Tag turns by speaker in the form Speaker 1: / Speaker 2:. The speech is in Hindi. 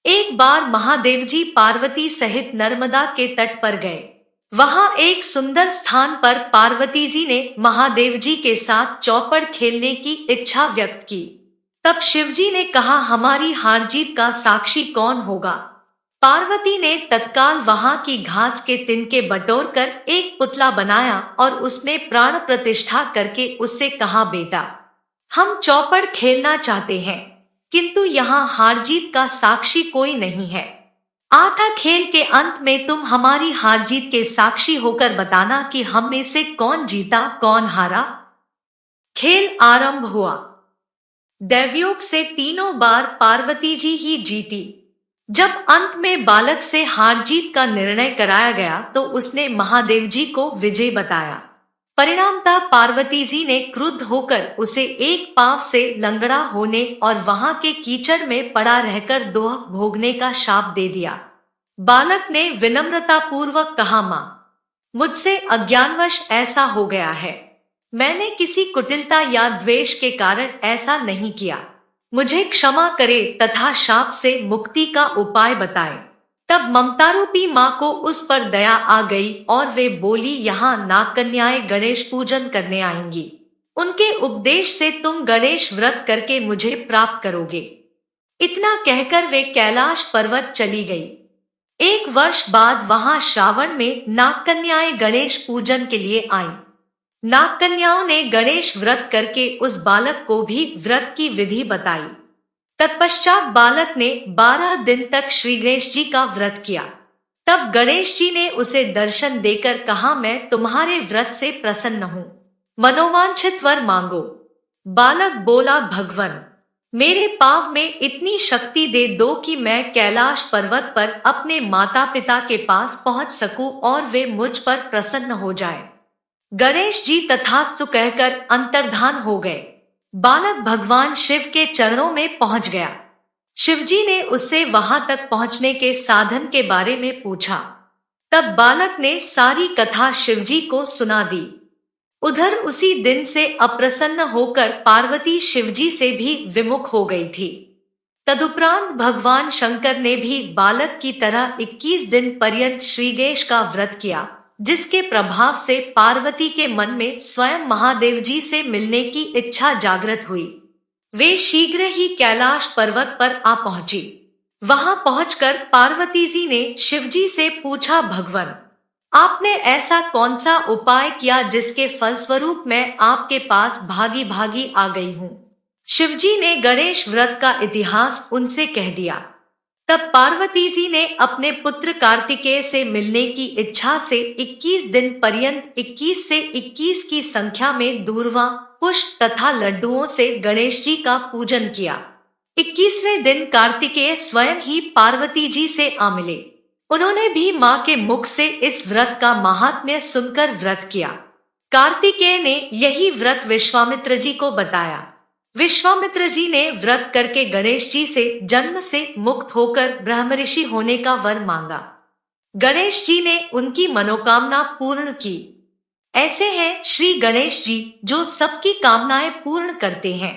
Speaker 1: एक बार महादेव जी पार्वती सहित नर्मदा के तट पर गए। वहां एक सुंदर स्थान पर पार्वती जी ने महादेव जी के साथ चौपड़ खेलने की इच्छा व्यक्त की। तब शिव जी ने कहा, हमारी हार जीत का साक्षी कौन होगा? पार्वती ने तत्काल वहां की घास के तिनके बटोर कर एक पुतला बनाया और उसमें प्राण प्रतिष्ठा करके उससे कहा, बेटा, हम चौपड़ खेलना चाहते हैं, किंतु यहाँ हार जीत का साक्षी कोई नहीं है। आधा खेल के अंत में तुम हमारी हार जीत के साक्षी होकर बताना कि हम में से कौन जीता कौन हारा। खेल आरंभ हुआ। दैवयोग से तीनों बार पार्वती जी ही जीती। जब अंत में बालक से हार जीत का निर्णय कराया गया तो उसने महादेव जी को विजय बताया। परिणामतः पार्वती जी ने क्रुद्ध होकर उसे एक पांव से लंगड़ा होने और वहां के कीचड़ में पड़ा रहकर दोह भोगने का शाप दे दिया। बालक ने विनम्रता पूर्वक कहा, मां, मुझसे अज्ञानवश ऐसा हो गया है। मैंने किसी कुटिलता या द्वेष के कारण ऐसा नहीं किया। मुझे क्षमा करे तथा शाप से मुक्ति का उपाय बताए। तब ममतारूपी माँ को उस पर दया आ गई और वे बोली, यहाँ नागकन्याएं गणेश पूजन करने आएंगी। उनके उपदेश से तुम गणेश व्रत करके मुझे प्राप्त करोगे। इतना कहकर वे कैलाश पर्वत चली गई। एक वर्ष बाद वहां श्रावण में नागकन्याएं गणेश पूजन के लिए आईं। नागकन्याओं ने गणेश व्रत करके उस बालक को भी व्रत की विधि बताई। तत्पश्चात बालक ने 12 दिन तक श्री गणेश जी का व्रत किया। तब गणेश जी ने उसे दर्शन देकर कहा, मैं तुम्हारे व्रत से प्रसन्न हूँ, मनोवांछित वर मांगो। बालक बोला, भगवन, मेरे पांव में इतनी शक्ति दे दो कि मैं कैलाश पर्वत पर अपने माता पिता के पास पहुंच सकूं और वे मुझ पर प्रसन्न हो जाए। गणेश जी तथास्तु कहकर अंतर्धान हो गए। बालक भगवान शिव के चरणों में पहुंच गया। शिव जी ने उससे वहां तक पहुंचने के साधन के बारे में पूछा। तब बालक ने सारी कथा शिव जी को सुना दी। उधर उसी दिन से अप्रसन्न होकर पार्वती शिव जी से भी विमुख हो गई थी। तदुपरांत भगवान शंकर ने भी बालक की तरह 21 दिन पर्यंत श्रीगणेश का व्रत किया, जिसके प्रभाव से पार्वती के मन में स्वयं महादेव जी से मिलने की इच्छा जागृत हुई। वे शीघ्र ही कैलाश पर्वत पर आ पहुंची। वहां पहुंचकर पार्वती जी ने शिव जी से पूछा, भगवन, आपने ऐसा कौन सा उपाय किया जिसके फलस्वरूप मैं आपके पास भागी भागी आ गई हूँ? शिव जी ने गणेश व्रत का इतिहास उनसे कह दिया। तब पार्वती जी ने अपने पुत्र कार्तिकेय से मिलने की इच्छा से 21 दिन पर्यंत 21 से 21 की संख्या में दूर्वा, पुष्प तथा लड्डुओं से गणेश जी का पूजन किया। 21वें दिन कार्तिकेय स्वयं ही पार्वती जी से आ मिले। उन्होंने भी मां के मुख से इस व्रत का महात्म्य सुनकर व्रत किया। कार्तिकेय ने यही व्रत विश्वामित्र जी को बताया। विश्वामित्र जी ने व्रत करके गणेश जी से जन्म से मुक्त होकर ब्रह्मऋषि होने का वर मांगा। गणेश जी ने उनकी मनोकामना पूर्ण की। ऐसे हैं श्री गणेश जी जो सबकी कामनाएं पूर्ण करते हैं।